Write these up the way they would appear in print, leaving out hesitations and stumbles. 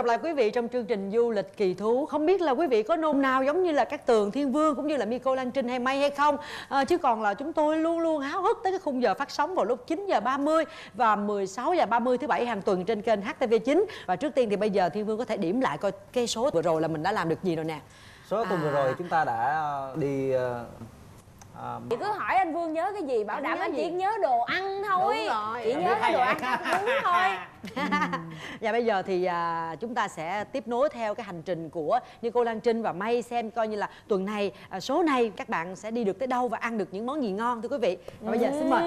lại quý vị trong chương trình du lịch kỳ thú. Không biết là quý vị có nôn nao giống như là các Tường Thiên Vương cũng như là Miko Lan Trinh hay May hay không? Chứ còn là chúng tôi luôn luôn háo hức tới cái khung giờ phát sóng vào lúc 9h30 và 16h30 thứ Bảy hàng tuần trên kênh HTV9. Và trước tiên thì bây giờ Thiên Vương có thể điểm lại coi cái số vừa rồi là mình đã làm được gì rồi nè. Số tuần vừa rồi chúng ta đã đi Chị cứ hỏi anh Vương nhớ cái gì, bảo đảm anh chỉ nhớ đồ ăn thôi. Đúng rồi. Chị nhớ cái đồ ăn đúng thôi. Và bây giờ thì chúng ta sẽ tiếp nối theo cái hành trình của Miko Lan Trinh và May, xem coi như là tuần này số này các bạn sẽ đi được tới đâu và ăn được những món gì ngon thưa quý vị. Và bây giờ xin mời.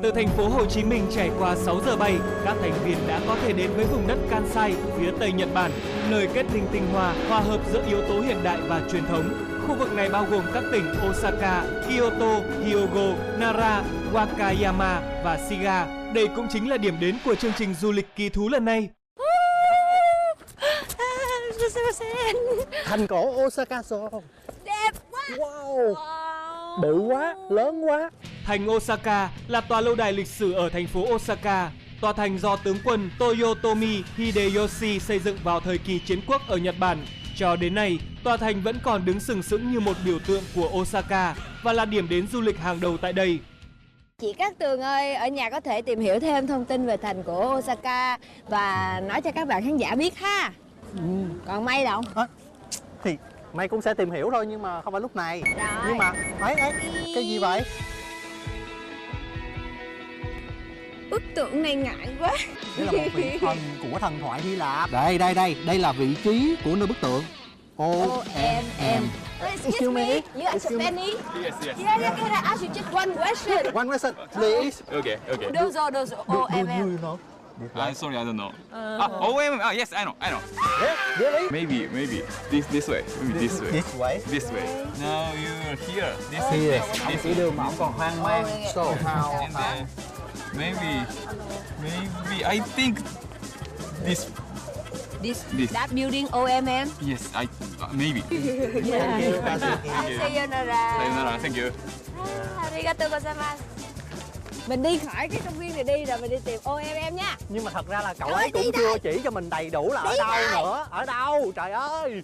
Từ thành phố Hồ Chí Minh trải qua 6 giờ bay, các thành viên đã có thể đến với vùng đất Kansai, phía Tây Nhật Bản, nơi kết tinh tinh hoa, hòa hợp giữa yếu tố hiện đại và truyền thống. Khu vực này bao gồm các tỉnh Osaka, Kyoto, Hyogo, Nara, Wakayama và Shiga. Đây cũng chính là điểm đến của chương trình du lịch kỳ thú lần này. thành cổ Osaka rồi. Đẹp quá. Wow, bự quá, lớn quá. Thành Osaka là tòa lâu đài lịch sử ở thành phố Osaka. Tòa thành do tướng quân Toyotomi Hideyoshi xây dựng vào thời kỳ chiến quốc ở Nhật Bản. Cho đến nay, tòa thành vẫn còn đứng sừng sững như một biểu tượng của Osaka và là điểm đến du lịch hàng đầu tại đây. Chị Cát Tường ơi, ở nhà có thể tìm hiểu thêm thông tin về thành của Osaka và nói cho các bạn khán giả biết ha. Còn May đâu? Thì May cũng sẽ tìm hiểu thôi nhưng mà không phải lúc này. Rồi. Nhưng mà ấy cái gì vậy? Bức tượng này ngại quá. Đây là một vị thần của thần thoại Hy Lạp. Đây là vị trí của nơi bức tượng. OMM. Excuse me, you are Japanese? Yes. Yeah, can I ask you just one question? One question, please. Okay. Dozo, OMM. You know? I'm sorry, I don't know. OM. Yes, I know. Yeah, really? Maybe this way. Maybe this way. This way. This way. Now you're here. This Here. way. This Cái way. đường mà ông còn hoang mang. So how? And then maybe I think this. That building OMM? Yes, maybe. Sayonara. Sayonara. Thank you. Arigatou gozaimasu. Mình đi khỏi cái công viên này đi rồi mình đi tìm OMM nha. Nhưng mà thật ra là cậu ấy cũng chưa chỉ cho mình đầy đủ là ở đâu nữa. Ở đâu? Trời ơi.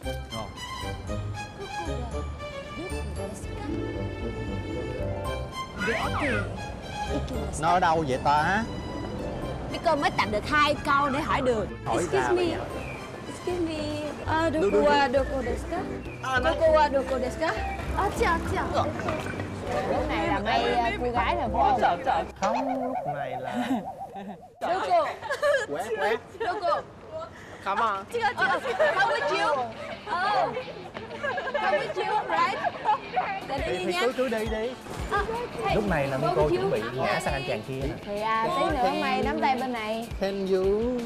Nó ở đâu vậy ta? Miko mới tập được 2 câu để hỏi đường. Hỏi Excuse sao me. bây giờ? Excuse me. Doku wa doko desu ka? Doku wa doko desu ka? Chia. Lúc này là May cô gái rồi phải không? Không, lúc này là Doku. quét. Doku. Come on. Chưa. Không với chiếu. Không với chiếu, right? Để đi Thì nha. cứ đi. Lúc này là Miko chuẩn bị ngã sang anh chàng kia. Thì tí nữa May nắm tay bên này. Can you?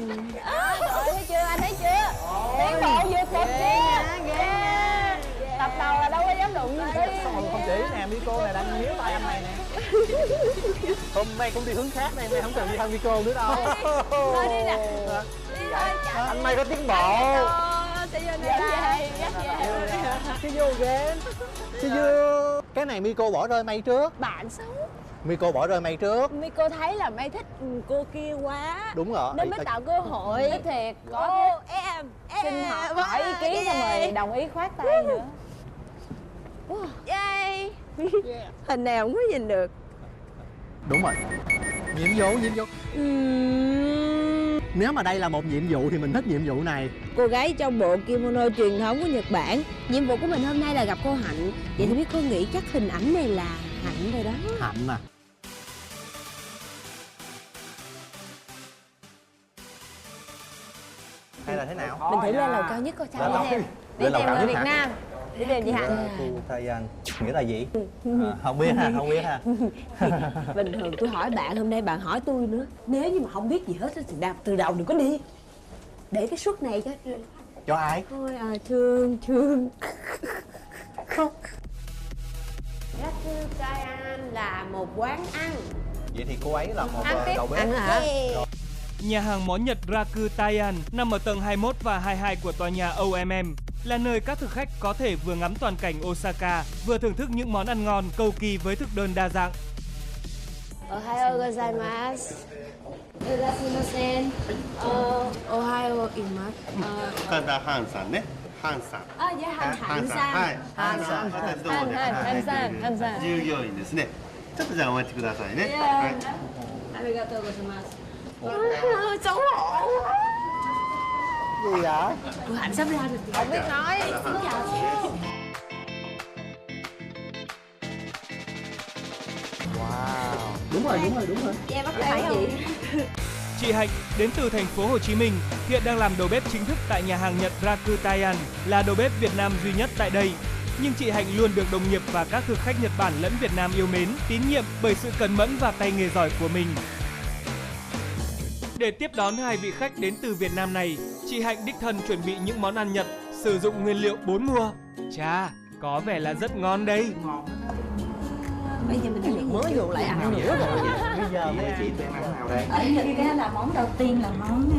Thấy chưa, anh thấy chưa? Tiến bộ vượt bậc chưa? Tập đầu là đâu có dám đụng như thế. Không chỉ nè, Miko này đang níu tay anh này nè. Hôm nay cũng đi hướng khác đây, mày không cần đi theo Miko nữa đâu. Thôi đi nè. Đi thôi. Anh May có tiến bộ. See you again. See you. Cái này Miko bỏ rơi May trước. Bạn xấu. Miko bỏ rơi May trước. Miko thấy là May thích cô kia quá. Đúng rồi. Nên mới tạo cơ hội. Thích thiệt. Có em. Xin hỏi ý kiến xong rồi đồng ý khoát tay nữa. Yay. Hình nào không có nhìn được. Đúng rồi. Nhiệm vụ. Nếu mà đây là một nhiệm vụ thì mình thích nhiệm vụ này. Cô gái trong bộ kimono truyền thống của Nhật Bản. Nhiệm vụ của mình hôm nay là gặp cô Hạnh. Vậy thì biết cô nghĩ chắc hình ảnh này là Hạnh rồi đó. Hạnh à. Hay là thế nào? Mình thử lên lầu cao nhất coi sao. Lên Đi lầu. theo. Đi Lên lầu theo cao người nhất Việt hả? Nam. Đi tìm chị Hạnh. Kutayan nghĩa là gì? Không biết ha. Bình thường tôi hỏi bạn, hôm nay bạn hỏi tôi nữa. Nếu như mà không biết gì hết thì từ đầu đừng có đi. Để cái suất này Cho ai? thôi thương. Restaurant là một quán ăn. Vậy thì cô ấy là một đầu bếp. Ăn hả? Nhà hàng món Nhật Rakutayan nằm ở tầng 21 và 22 của tòa nhà OMM, là nơi các thực khách có thể vừa ngắm toàn cảnh Osaka, vừa thưởng thức những món ăn ngon cầu kỳ với thực đơn đa dạng. Ohayou gozaimasu. Irashimasen. Ohayou imasu. 岡田ハンさんね。ハンさん。 dạ, ハンさん。はい。ハンさん。私どうもね。ハンさん。従業員ですね。ちょっとじゃあお待ちくださいね。 Yeah. Arigatou gozaimasu. Xấu hổ quá. Gì vậy? Cô Hạnh sắp ra rồi. Không biết nói. Xin chào chị. Wow. Đúng rồi. Dạ bắt tay chị. Chị Hạnh đến từ thành phố Hồ Chí Minh, hiện đang làm đầu bếp chính thức tại nhà hàng Nhật Rakutayan, là đầu bếp Việt Nam duy nhất tại đây. Nhưng chị Hạnh luôn được đồng nghiệp và các thực khách Nhật Bản lẫn Việt Nam yêu mến, tín nhiệm bởi sự cẩn mẫn và tay nghề giỏi của mình. Để tiếp đón hai vị khách đến từ Việt Nam này, chị Hạnh đích thân chuẩn bị những món ăn Nhật, sử dụng nguyên liệu 4 mùa. Chà, có vẻ là rất ngon đây. Bây giờ mình mới vô lại ăn nữa rồi. Bây giờ mấy chị tuyển món nào đây? Ở Nhật cái là món đầu tiên là món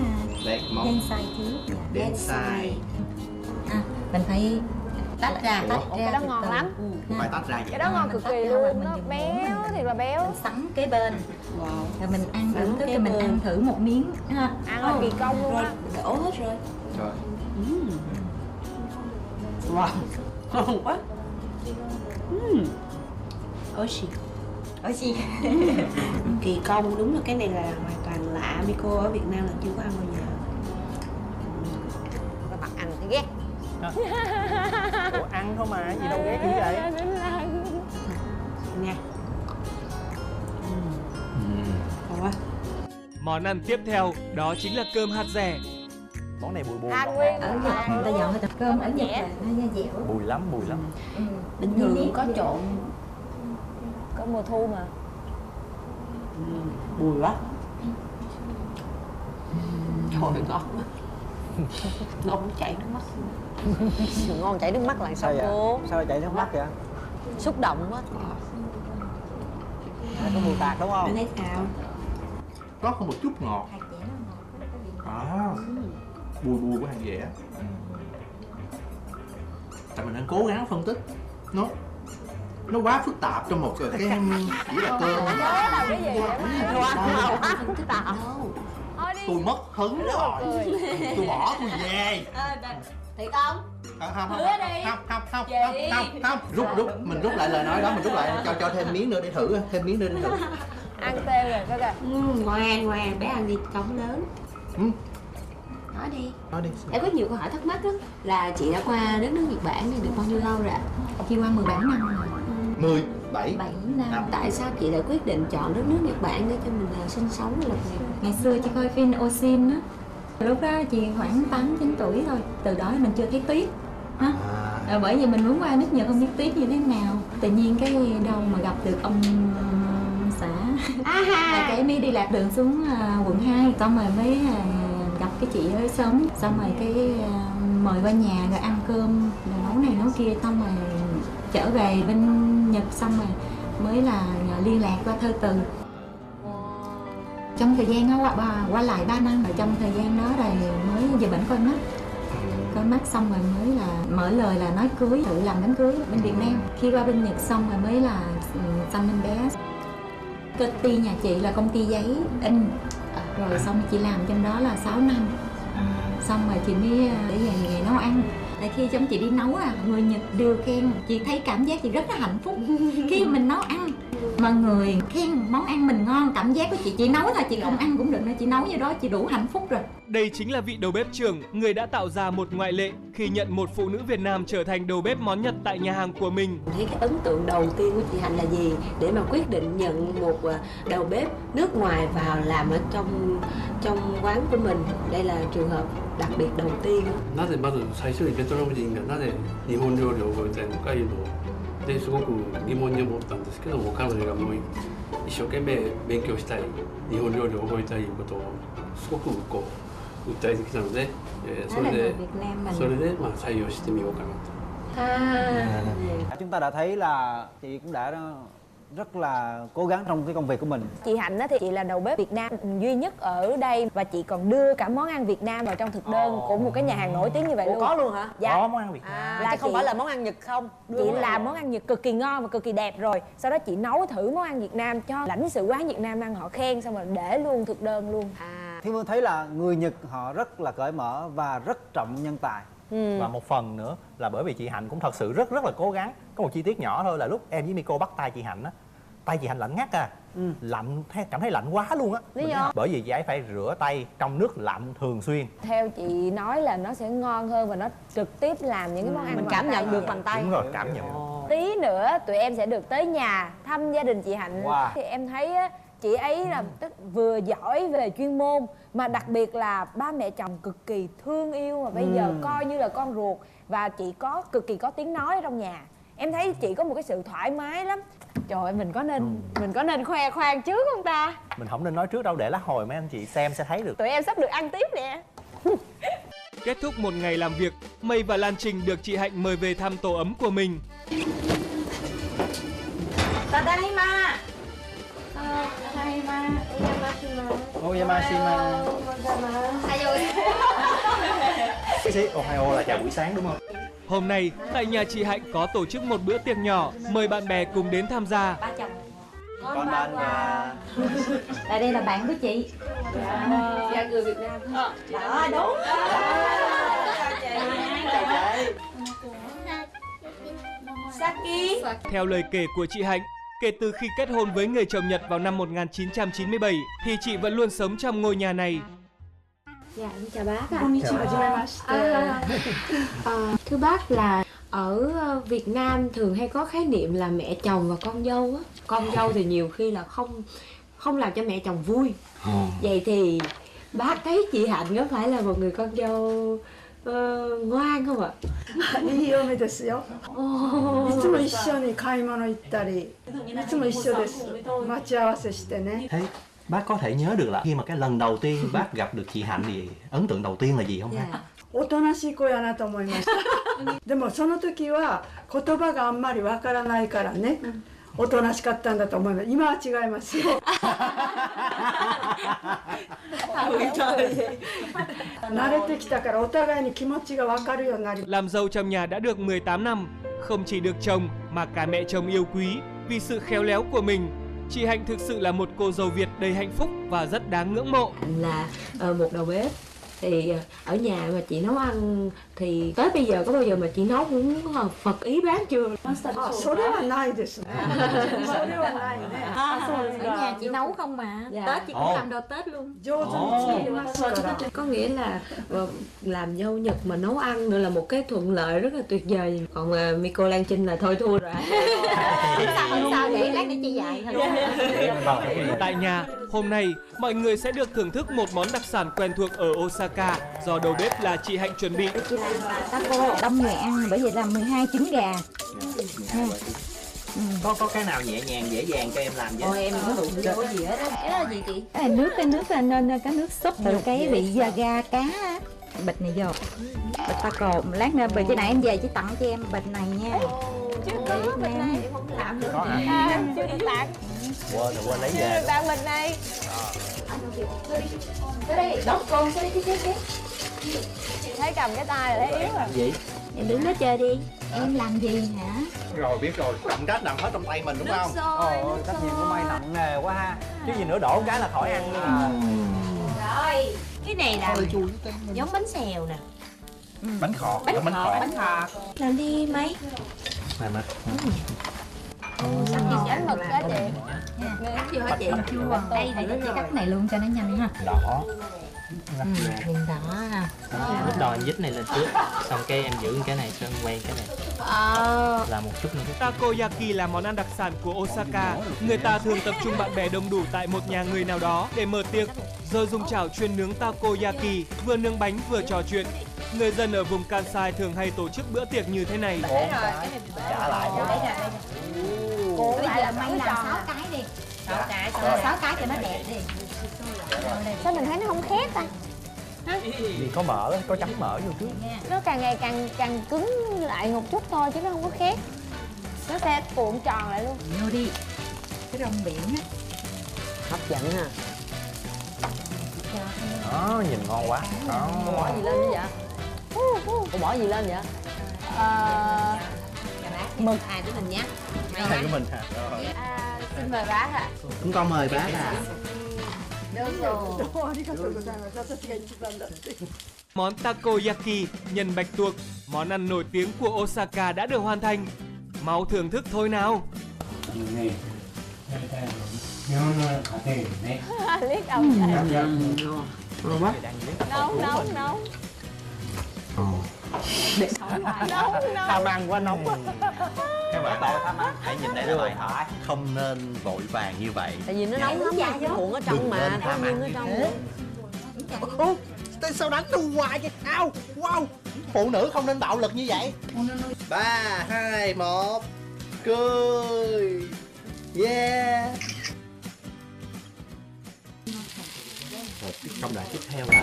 Đây, món Densai trước. Densai. Mình phải tách ra. Cái đó ngon lắm. Phải tách ra vậy. Cái đó ngon cực kỳ luôn, nó béo thiệt là béo. Mình sắn kế bên. Rồi mình ăn thử cái mình ăn thử một miếng ha. Ăn là kỳ công luôn á. Đổ hết rồi. Trời. Wow. Ngon quá. Oshi. Oshi. Kỳ công, đúng là cái này là hoàn toàn lạ. Miko ở Việt Nam là chưa có ăn bao giờ. Cái mặt ăn thì ghét. Ủa, ăn không mà, gì đâu ghét gì vậy? Nha. Ngon quá. Món ăn tiếp theo đó chính là cơm hạt dẻ. Món này bùi Ăn nguyên Ở Nhật người ta dọn cái cơm ở Nhật là nó da dẻo. Bùi lắm. Bình thường có trộn. Có mùa thu mà. Bùi quá. Trời ơi, ngon quá. Ngon chảy nước mắt. Ngon chảy nước mắt lại sao vậy? cô? Sao lại chảy nước mắt vậy? Xúc động quá. Có mùi tạt đúng không? Anh thấy sao? Có không một chút ngọt. Hạt dẻ nó ngọt. Bùi của hạt dẻ. Tại mình đang cố gắng phân tích. Nó quá phức tạp trong một cái chỉ là cơm. Đó là cái gì vậy? Không thích tạo. Tôi mất hứng rồi. Tôi bỏ tôi về. Thiệt không? Không. Rút mình rút lại lời nói đó, mình rút lại cho thêm miếng nữa để thử, Ăn tê rồi coi kìa. Ngoan, bé ăn đi, cống lớn. Nói đi. Em có nhiều câu hỏi thắc mắc lắm. Là chị đã qua đất nước Nhật Bản này được bao nhiêu lâu rồi ạ? Chị qua 17 năm rồi. 17 7 năm. Tại sao chị lại quyết định chọn đất nước Nhật Bản để cho mình sinh sống và lập nghiệp? Ngày xưa chị coi phim Osin á. Lúc đó chị khoảng 8-9 tuổi thôi. Từ đó mình chưa thấy tuyết. Bởi vì mình muốn qua nước Nhật không biết tuyết như thế nào. Tự nhiên cái đâu mà gặp được ông xã. Và cái mới đi lạc đường xuống quận 2. Xong rồi mới gặp cái chị ở xóm. Xong rồi cái mời qua nhà rồi ăn cơm, rồi nấu này nấu kia. Xong rồi trở về bên Nhật xong rồi mới là liên lạc qua thơ từ. Trong thời gian đó qua lại 3 năm, rồi trong thời gian đó rồi mới về bệnh coi mắt xong rồi mới là mở lời là nói cưới, tự làm đám cưới bên Việt Nam. Khi qua bên Nhật xong rồi mới là sanh em bé. Công ty nhà chị là công ty giấy in, rồi xong chị làm trong đó là 6 năm. Xong rồi chị mới để về nghề nấu ăn. Tại khi trong chị đi nấu người Nhật đều khen, chị thấy cảm giác chị rất là hạnh phúc khi mình nấu ăn mà người khen món ăn mình ngon. Cảm giác của chị nấu là chị không ăn cũng được nữa, chị nấu như đó chị đủ hạnh phúc rồi. Đây chính là vị đầu bếp trưởng, người đã tạo ra một ngoại lệ khi nhận một phụ nữ Việt Nam trở thành đầu bếp món Nhật tại nhà hàng của mình. Thấy cái ấn tượng đầu tiên của chị Hạnh là gì để mà quyết định nhận một đầu bếp nước ngoài vào làm ở trong quán của mình? Đây là trường hợp đặc biệt đầu tiên. なぜまず最初にベトナム人がなぜ日本料理を覚えたいのかいうのですごく疑問に思ったんですけども、彼女がもう一生懸命勉強したい、日本料理を覚えたいいうことをすごくこう訴えてきたので、それでまあ採用してみようかなと。 Chúng ta đã thấy là chị cũng đã rất là cố gắng trong cái công việc của mình. Chị Hạnh á thì chị là đầu bếp Việt Nam duy nhất ở đây và chị còn đưa cả món ăn Việt Nam vào trong thực đơn của một cái nhà hàng nổi tiếng như vậy luôn. Có luôn hả? Dạ. Có món ăn Việt Nam. Là chứ không chị- phải là món ăn Nhật không? Chị làm món ăn Nhật cực kỳ ngon và cực kỳ đẹp rồi. Sau đó chị nấu thử món ăn Việt Nam cho lãnh sự quán Việt Nam ăn, họ khen xong rồi để luôn thực đơn luôn. Thiên Vương thấy là người Nhật họ rất là cởi mở và rất trọng nhân tài. Và một phần nữa là bởi vì chị Hạnh cũng thật sự rất là cố gắng. Có một chi tiết nhỏ thôi là lúc em với Miko bắt tay chị Hạnh á, tay chị Hạnh lạnh ngắt à. Lạnh, cảm thấy lạnh quá luôn á. Lý do? Bởi vì chị ấy phải rửa tay trong nước lạnh thường xuyên. Theo chị nói là nó sẽ ngon hơn và nó trực tiếp làm những cái món ăn Mình bằng cảm tay. nhận được bằng tay. Đúng rồi, cảm nhận. Tí nữa tụi em sẽ được tới nhà thăm gia đình chị Hạnh. Wow. Thì em thấy á, chị ấy là vừa giỏi về chuyên môn mà đặc biệt là ba mẹ chồng cực kỳ thương yêu mà bây giờ coi như là con ruột, và chị có cực kỳ có tiếng nói ở trong nhà. Em thấy chị có một cái sự thoải mái lắm. Trời ơi, mình có nên khoe khoang trước không ta? Mình không nên nói trước đâu, để lát hồi mấy anh chị xem sẽ thấy được. Tụi em sắp được ăn tiếp nè. Kết thúc một ngày làm việc, Mây và Lan Trình được chị Hạnh mời về thăm tổ ấm của mình. Oyamashima. Ohio là chào buổi sáng đúng không? Hôm nay, tại nhà chị Hạnh có tổ chức một bữa tiệc nhỏ, mời bạn bè cùng đến tham gia. Con ban nhà. Tại đây là bạn của chị. Dạ, người Việt Nam. Đó, đúng. Saki. Theo lời kể của chị Hạnh, kể từ khi kết hôn với người chồng Nhật vào năm 1997, thì chị vẫn luôn sống trong ngôi nhà này. Dạ, em chào bác ạ. Thưa bác, là ở Việt Nam thường hay có khái niệm là mẹ chồng và con dâu á. Con dâu thì nhiều khi là không làm cho mẹ chồng vui. Vậy thì bác thấy chị Hạnh có phải là một người con dâu ngoan không ạ? いい嫁ですよ。いつも一緒に買い物行ったり、いつも一緒です。待ち合わせしてね。 Thế bác có thể nhớ được là khi mà cái lần đầu tiên bác gặp được chị Hạnh thì ấn tượng đầu tiên là gì không ha? おとなしい子やなと思いました。でもその時は言葉があんまりわからないからね。おとなしかったんだと思います。今は違いますよ。慣れてきたからお互いに気持ちがわかるようになり。 Làm dâu trong nhà đã được 18 năm, không chỉ được chồng mà cả mẹ chồng yêu quý vì sự khéo léo của mình. Chị Hạnh thực sự là một cô dâu Việt đầy hạnh phúc và rất đáng ngưỡng mộ. Là một đầu bếp. Thì ở nhà mà chị nấu ăn thì tới bây giờ có bao giờ mà chị nấu cũng phật ý bác chưa? あ、それはないですね。それはないね。 Ở nhà chị nấu không mà. Dạ. Tết chị cũng làm đồ Tết luôn. 上手に作りますから。 Có nghĩa là làm dâu Nhật mà nấu ăn nữa là một cái thuận lợi rất là tuyệt vời. Còn Miko Lan Trinh là thôi thua rồi. Không sao, để lát để chị dạy thôi. Tại nhà, hôm nay mọi người sẽ được thưởng thức một món đặc sản quen thuộc ở Osaka do đầu bếp là chị Hạnh chuẩn bị. Chị làm taco đông người ăn, bởi vậy làm 12 trứng gà. Có cái nào nhẹ nhàng dễ dàng cho em làm với? Ôi em có đụng vô gì hết á. Cái đó là gì chị? Cái này nước là nên cái nước súp từ cái vị ga cá á. Bịch này vô. Bịch taco, lát nữa bịch, cái này em về chỉ tặng cho em bịch này nha. Chưa có bịch này em không làm được. Chưa được tặng. Quên lấy Chưa về. được tặng bịch này. Tới đây, đốt con tới đây chứ. Chị thấy cầm cái tay là thấy yếu rồi. Gì? Em đứng đó chơi đi. Em làm gì hả? Rồi biết rồi, trọng trách nằm hết trong tay mình đúng không? Ôi, trách nhiệm của May nặng nề quá ha. Chứ gì nữa đổ cái là khỏi ăn luôn. Rồi, cái này là giống bánh xèo nè. Bánh khọt, Bánh khọt. Làm đi mấy. Mà. Bánh mực đó chị. Chưa hả chị? Đây thì chị cắt này luôn cho nó nhanh ha. Đỏ. Miền đỏ ha. Lúc đầu em dít này lên trước, xong cái em giữ cái này cho em quen cái này. Là một chút nữa. Takoyaki là món ăn đặc sản của Osaka. Người ta thường tập trung bạn bè đông đủ tại một nhà người nào đó để mở tiệc, rồi dùng chảo chuyên nướng takoyaki, vừa nướng bánh vừa trò chuyện. Người dân ở vùng Kansai thường hay tổ chức bữa tiệc như thế này. Trả lại nữa. Bây giờ May làm 6 cái đi. 6 cái cho nó đẹp đi. Sao mình thấy nó không khét ta? Vì có mỡ, có chấm mỡ vô trước. Nó càng ngày càng cứng lại một chút thôi chứ nó không có khét. Nó sẽ cuộn tròn lại luôn. Vô đi. cái rong biển á. Hấp dẫn ha. Đó, nhìn ngon quá. Đó. Cô bỏ gì lên nữa vậy? Cô bỏ gì lên vậy? Mực của mình nhé. Này của mình hả? Rồi. Xin mời bác ạ. Chúng con mời bác à. Đúng rồi. Món takoyaki nhân bạch tuộc, món ăn nổi tiếng của Osaka đã được hoàn thành. Mau thưởng thức thôi nào. Liếc ông vậy. Ngon quá. Nóng. Nóng. Tham ăn quá nóng. Các bạn tội tham ăn, hãy nhìn đây là bài hỏi. Không nên vội vàng như vậy. Tại vì nó nóng lắm, cái cuộn ở trong mà, có nguyên ở trong nữa. Ô, sao đánh tôi hoài vậy? Ao, wow. Phụ nữ không nên bạo lực như vậy. 3, 2, 1. Cười. Yeah. Rồi, công đoạn tiếp theo là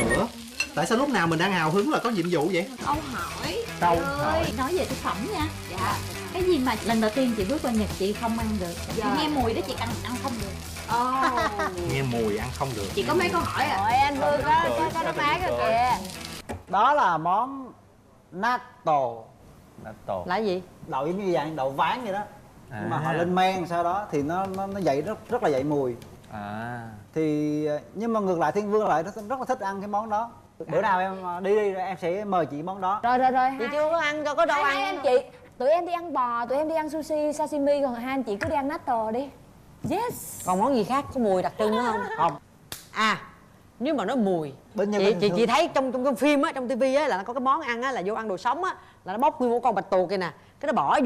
nữa. Tại sao lúc nào mình đang hào hứng là có nhiệm vụ vậy? Câu hỏi. Câu hỏi. Nói về thực phẩm nha. Dạ. Cái gì mà lần đầu tiên chị bước qua Nhật chị không ăn được? Chị nghe mùi đó chị ăn không được. Nghe mùi ăn không được. Chị có mấy câu hỏi à? Rồi anh Vương có đáp án rồi kìa. Đó là món natto. Natto. Là gì? Đậu giống như dạng đậu ván vậy đó. Nhưng mà họ lên men sau đó thì nó dậy rất là dậy mùi. Thì nhưng mà ngược lại Thiên Vương lại rất là thích ăn cái món đó. Bữa nào em đi em sẽ mời chị món đó. Rồi Chị chưa có ăn, có đâu hai ăn. anh chị, tụi em đi ăn bò, tụi em đi ăn sushi, sashimi, còn hai anh chị cứ đi ăn natto đi. Yes. Còn món gì khác có mùi đặc trưng nữa không? Không. À, nếu mà nói mùi, Bên Nhật chị thấy trong cái phim á, trong tivi á là nó có cái món ăn á là vô ăn đồ sống á là nó bóc nguyên một con bạch tuộc kìa nè, cái nó bỏ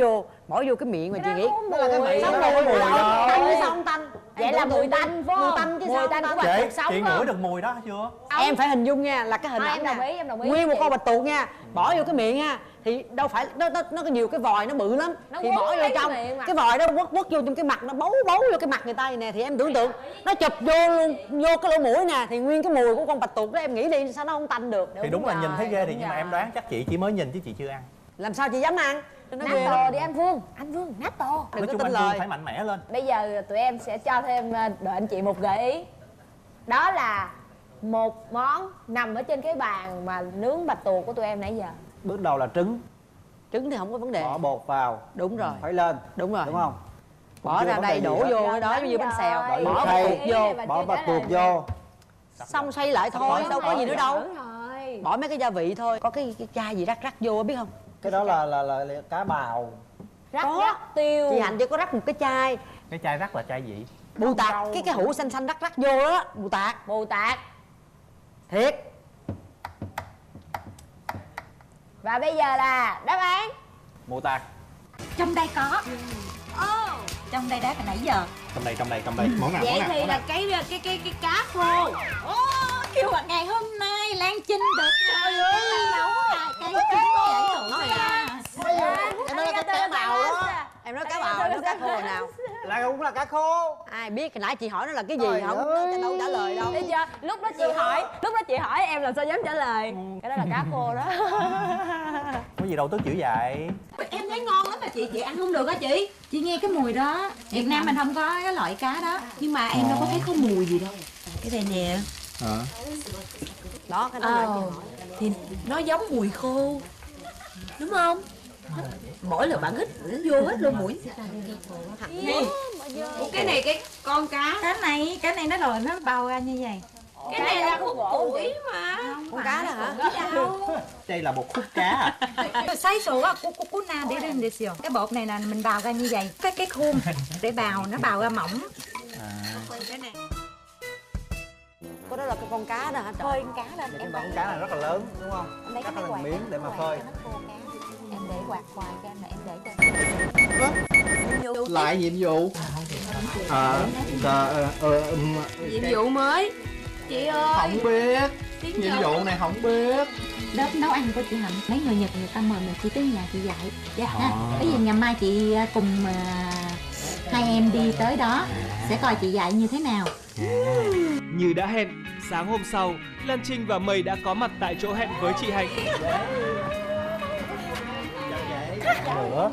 vô cái miệng mà chị nghĩ đó là cái vị, xong đó là rồi cái mùi đâu, đó. ăn như sao không tanh. Vậy là mùi tanh phải không? Mùi tanh chứ Mùi sao tanh không của bạch tuộc sống Chị phải ngửi không? được mùi đó chưa? Em phải hình dung nha, là cái hình ảnh em đồng ý, em đồng ý. nguyên một Chị. con bạch tuộc nha, bỏ vô cái miệng nha, thì đâu phải nó có nhiều cái vòi nó bự lắm, Nó thì quấn bỏ vô lấy trong cái miệng mà. cái vòi đó quất vô trong cái mặt, nó bấu vô cái mặt người ta nè, thì em tưởng tượng nó chụp vô luôn vô cái lỗ mũi nè, thì nguyên cái mùi của con bạch tuộc đó em nghĩ đi sao nó không tanh được. Thì đúng là nhìn thấy ghê thì đúng nhưng mà em rồi. đoán chắc chị chỉ mới nhìn chứ chị chưa ăn. Làm sao chị dám ăn? Nó ghê Natto lắm. đi anh Vương, natto. Đừng Nói có chung tin anh Vương lời. phải mạnh mẽ lên. Bây giờ tụi em sẽ cho thêm đội anh chị một gợi ý. Đó là một món nằm ở trên cái bàn mà nướng bạch tuộc của tụi em nãy giờ. Bước đầu là trứng. Trứng thì không có vấn đề. Bỏ bột vào. Đúng rồi. Phải lên. Đúng rồi. Đúng không? Bỏ ra đây đổ vô cái đó như bánh xèo. Rồi. Bỏ Khay, bạch tuộc vô. bỏ bạch tuộc vô. Xong xoay lại thôi, đâu có gì nữa đâu. Rồi. Bỏ mấy cái gia vị thôi. Có cái chai gì rắc vô biết không? Cái đó là cá bào. Rắc tiêu. Chị Hạnh chỉ có rắc một cái chai Cái chai rắc là chai gì? bù tạt, cái hũ xanh xanh rắc vô đó, bù tạt thiệt. Và bây giờ là đáp án. Mù tạt. Trong đây có. Trong đây đáp hồi nãy giờ. Trong đây. Món nào? Vậy Món nào? thì Món là nào? cái cá khô. Kêu là ngày hôm nay Lan Chinh được nấu cái trứng giải thưởng ra. Em nói cái cá bào đó. Em nói cá bào, em nói cá khô rồi nào? Là cũng là cá khô. Ai biết hồi nãy chị hỏi nó là cái gì Trời không? ơi. Nó đâu trả lời đâu. Thấy chưa? Lúc đó chị hỏi em làm sao dám trả lời. Cái đó là cá khô đó. Có gì đâu tức dữ vậy? Em thấy ngon lắm mà chị ăn không được á chị. Chị nghe cái mùi đó. Việt Nam mình không có cái loại cá đó. Nhưng mà em đâu có thấy có mùi gì đâu. Cái này nè. Đó, cái đó là chị hỏi. Thì nó giống mùi khô. Đúng không? Mỗi lần bạn hít nó vô hết luôn mũi. Ủa cái này cái con cá. Cái này nó rồi nó bào ra như vậy. Cái này là khúc củi mà. Con cá đó hả? Đây là một khúc cá à? Saiso ga kokuna deru desu. Cái bột này là mình bào ra như vậy. Cái khuôn để bào nó bào ra mỏng. Cái này. Có đó là cái con cá đó hả? Phơi con cá lên. Cái con cá này rất là lớn đúng không? Em lấy Cắt cái thành quạt miếng để mà phơi. Em để quạt hoài cho em là em để cho. Lại nhiệm vụ. Nhiệm vụ mới. Chị ơi. Không biết. Nhiệm vụ này không biết. Lớp nấu ăn của chị Hạnh, mấy người Nhật người ta mời mình chị tới nhà chị dạy. Dạ ha. Cái gì ngày mai chị cùng hai em đi tới đó sẽ coi chị dạy như thế nào. Như đã hẹn, sáng hôm sau, Lan Trinh và Mây đã có mặt tại chỗ hẹn với chị Hạnh. Nữa.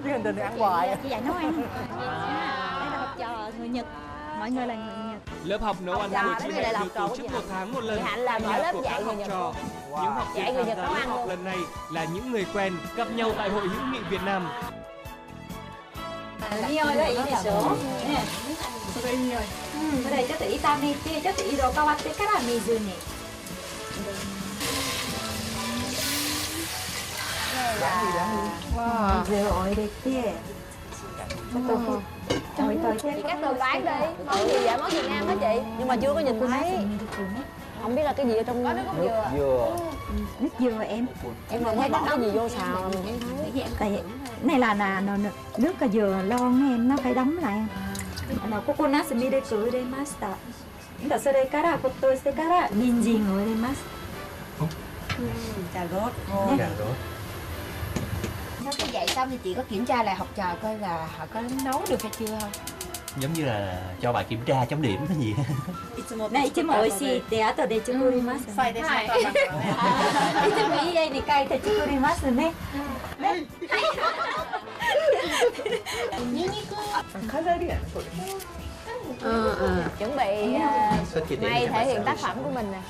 Chứ hành trình đi ăn hoài. Chị dạy nấu ăn. người Nhật. Mọi người là người Nhật. Lớp học nấu ăn của chị Hạnh được tổ chức 1 tháng 1 lần. Chị Hạnh là mở lớp của dạy các người học Nhật trò. luôn. Những học sinh Dạy người tham Nhật gia nấu lớp ăn học luôn. lần này là những người quen gặp nhau tại Hội hữu nghị Việt Nam. 匂いがいいでしょ。ね。それ匂い。それちょっと炒めて、ちょっと色変わってから水に。水を入れて、ちょっと置いといて。Chị Cát Tường đoán đi, món gì vậy? Món Việt Nam hả chị? Nhưng mà chưa có nhìn thấy. Không biết là cái gì ở trong Có nước cốt dừa. Dừa. Nước dừa em. Em còn thấy bỏ cái gì vô xào mình không thấy. Tại này là nước cà dừa lon em, nó phải đóng lại. ココナッツミルクを入れました。それから沸騰してから人参を入れます。Cà rốt. Cà rốt. Sau khi dạy xong thì chị có kiểm tra lại học trò coi là họ có nấu được hay chưa không? Giống như là cho bà kiểm tra chấm điểm cái gì. いつも美味しいって後で作ります。はい。いつも家に帰って作りますね。ニンニク。飾りやねこれ。Chuẩn bị may thể hiện tác phẩm của mình nè.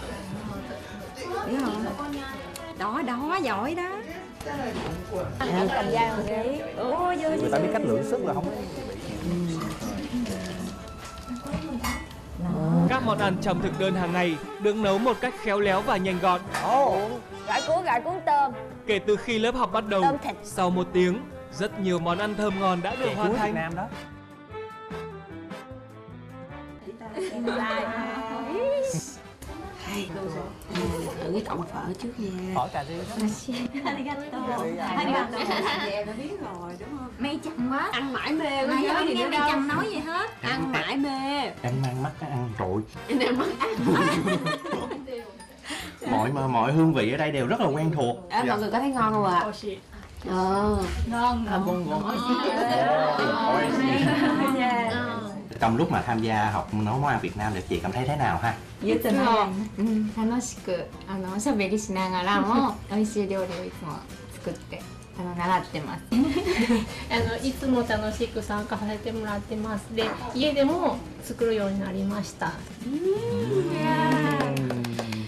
Đó đó giỏi đó. Em cầm dao rồi kìa. Người ta biết cách lượng sức là không có. Các món ăn trong thực đơn hàng ngày được nấu một cách khéo léo và nhanh gọn. Gỏi cuốn tôm. Kể từ khi lớp học bắt đầu, Tôm thịt. sau 1 tiếng, rất nhiều món ăn thơm ngon đã được hoàn thành. Việt Nam đó. Thử cái cọng phở trước nha. Phở cà ri đó. Em đã biết rồi đúng không? Mày chậm quá. Ăn mãi mê. Mày ơi nghe mày chậm nói gì hết. Ăn mãi mê. Em mang mắt ăn trội. Em mắt ăn. Mọi hương vị ở đây đều rất là quen thuộc. Mọi người có thấy ngon không ạ? Ngon. Trong lúc mà tham gia học nấu món ăn Việt Nam thì chị cảm thấy thế nào ha? いつも楽しくおしゃべりしながらも美味しい料理をいつも作って習ってます。いつも楽しく参加させてもらってます。で、家でも作るようになりました。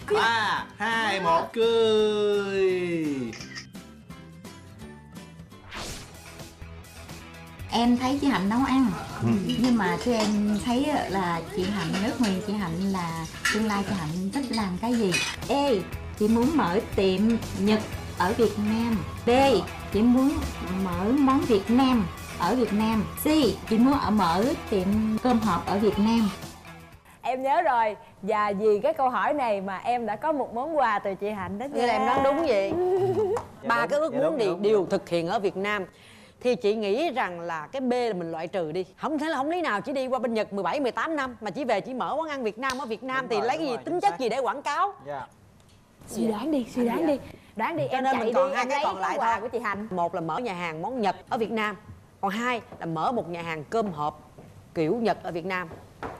3, 2, 1 cười. Em thấy chị Hạnh nấu ăn nhưng mà khi em thấy là chị Hạnh ước nguyện chị Hạnh là tương lai chị Hạnh thích làm cái gì. A. Chị muốn mở tiệm Nhật ở Việt Nam. B. Chị muốn mở món Việt Nam ở Việt Nam. C. Chị muốn mở tiệm cơm hộp ở Việt Nam. Em nhớ rồi. Và vì cái câu hỏi này mà em đã có một món quà từ chị Hạnh đó. Như là em đoán đúng vậy. 3 cái ước muốn đều thực hiện ở Việt Nam. Thì chị nghĩ rằng là cái B là mình loại trừ đi. Không thể là không lý nào chỉ đi qua bên Nhật 17, 18 năm mà chỉ về chỉ mở quán ăn Việt Nam ở Việt Nam. Đúng thì rồi, lấy cái gì tính chất gì để quảng cáo. Suy đoán đi, Đoán đi, cho em nên chạy mình còn đi, 2 cái còn lại quà thôi của chị Hạnh. Một là mở nhà hàng món Nhật ở Việt Nam. Còn 2 là mở một nhà hàng cơm hộp kiểu Nhật ở Việt Nam.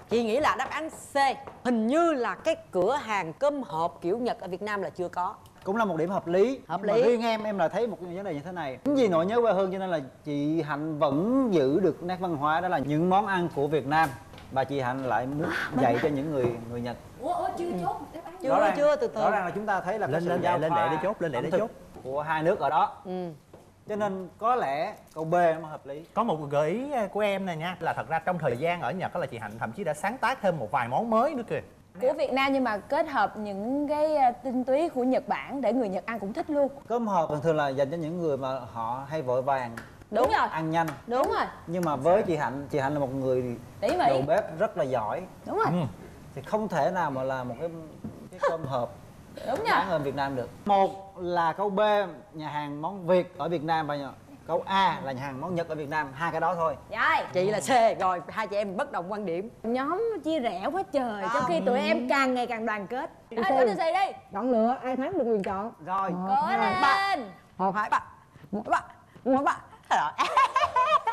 Chị nghĩ là đáp án C. Hình như là cái cửa hàng cơm hộp kiểu Nhật ở Việt Nam là chưa có. Cũng là một điểm hợp lý. Hợp lý. Riêng em là thấy một vấn đề như thế này. Chính vì nỗi nhớ quê hương cho nên là chị Hạnh vẫn giữ được nét văn hóa, đó là những món ăn của Việt Nam và chị Hạnh lại muốn dạy cho những người Nhật. Chưa chốt. Chưa từ từ. Rõ ràng là chúng ta thấy là lên để chốt của hai nước ở đó. Cho nên có lẽ câu B nó hợp lý. Có một gợi ý của em này nha, là thật ra trong thời gian ở Nhật đó là chị Hạnh thậm chí đã sáng tác thêm một vài món mới nữa kìa. Của Việt Nam nhưng mà kết hợp những cái tinh túy của Nhật Bản để người Nhật ăn cũng thích luôn. Cơm hộp thường thường là dành cho những người mà họ hay vội vàng. Đúng rồi. Ăn nhanh. Đúng rồi. Nhưng mà với chị Hạnh là một người đầu bếp rất là giỏi. Đúng rồi. Thì không thể nào mà làm một cái cơm hộp đúng bán ở Việt Nam được. Một là câu B, nhà hàng món Việt ở Việt Nam, và câu A là nhà hàng món Nhật ở Việt Nam. 2 cái đó thôi. Rồi. Chị là C. Rồi hai chị em bất đồng quan điểm. Nhóm chia rẽ quá trời. Trong khi tụi em càng ngày càng đoàn kết. Nói từ C đi. Chọn lựa ai thắng được quyền chọn. Rồi. Cố lên. 1, 2, 3. 1, 2, 3. 1, 2, 3.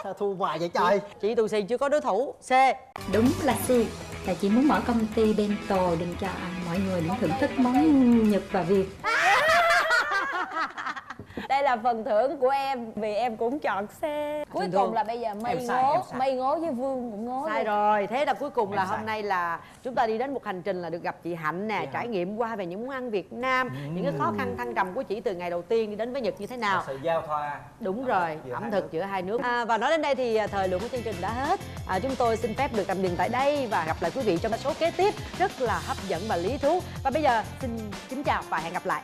Sao thua hoài vậy trời. Chị tù xì chưa có đối thủ. C. Đúng là C. Là chị muốn mở công ty bento đừng cho mọi người những thưởng thức món Nhật và Việt. Đây là là phần thưởng của em vì em cũng chọn C. Cuối cùng là bây giờ Mây ngố với Vương cũng ngố. Sai rồi. Thế là cuối cùng là Em sai. hôm nay là chúng ta đi đến một hành trình là được gặp chị Hạnh nè, trải nghiệm qua về những món ăn Việt Nam, những cái khó khăn thăng trầm của chị từ ngày đầu tiên đi đến với Nhật như thế nào. Sự giao thoa. Đúng rồi, ẩm thực giữa hai nước. Và nói đến đây thì thời lượng của chương trình đã hết. Chúng tôi xin phép được tạm dừng tại đây và gặp lại quý vị trong số kế tiếp rất là hấp dẫn và lý thú. Và bây giờ xin kính chào và hẹn gặp lại.